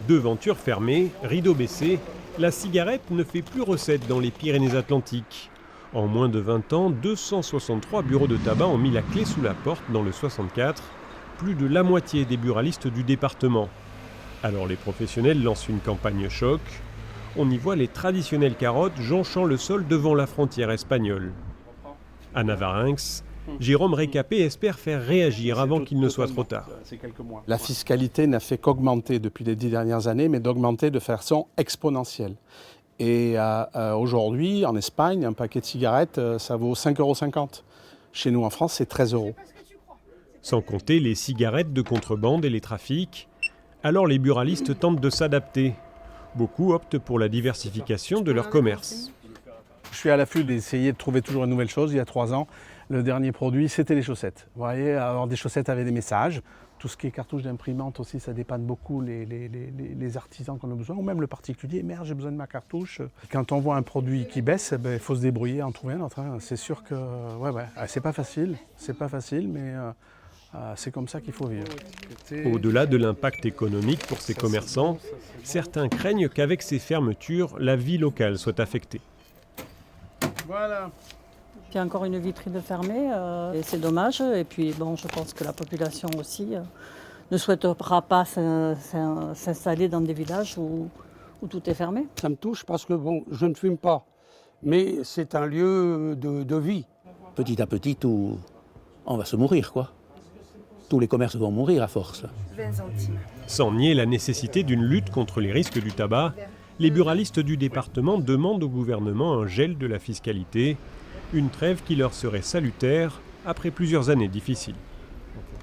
Devantures fermées, rideaux baissés, la cigarette ne fait plus recette dans les Pyrénées-Atlantiques. En moins de 20 ans, 263 bureaux de tabac ont mis la clé sous la porte dans le 64, plus de la moitié des buralistes du département. Alors les professionnels lancent une campagne choc. On y voit les traditionnelles carottes jonchant le sol devant la frontière espagnole. À Navarinx, Jérôme Récapé espère faire réagir avant qu'il ne soit trop tard. La fiscalité n'a fait qu'augmenter depuis les 10 dernières années, mais d'augmenter de façon exponentielle. Et aujourd'hui, en Espagne, un paquet de cigarettes, ça vaut 5,50 €. Chez nous, en France, c'est 13 €. Sans compter les cigarettes de contrebande et les trafics, alors les buralistes tentent de s'adapter. Beaucoup optent pour la diversification de leur commerce. Je suis à l'affût d'essayer de trouver toujours une nouvelle chose. Il y a 3 ans, le dernier produit, c'était les chaussettes. Vous voyez, avoir des chaussettes avec des messages. Tout ce qui est cartouche d'imprimante aussi, ça dépanne beaucoup les artisans qu'on a besoin, ou même le particulier. Merde, j'ai besoin de ma cartouche. Quand on voit un produit qui baisse, il faut se débrouiller, en trouver un autre. C'est sûr que c'est pas facile, mais c'est comme ça qu'il faut vivre. Au-delà de l'impact économique pour ces commerçants, certains craignent qu'avec ces fermetures, la vie locale soit affectée. Voilà. Il y a encore une vitrine fermée, et c'est dommage. Et puis bon, je pense que la population aussi ne souhaitera pas s'installer dans des villages où tout est fermé. Ça me touche parce que bon, je ne fume pas, mais c'est un lieu de vie. Petit à petit, on va se mourir, quoi. Tous les commerces vont mourir à force. 20 centimes. Sans nier la nécessité d'une lutte contre les risques du tabac, les buralistes du département demandent au gouvernement un gel de la fiscalité, une trêve qui leur serait salutaire après plusieurs années difficiles.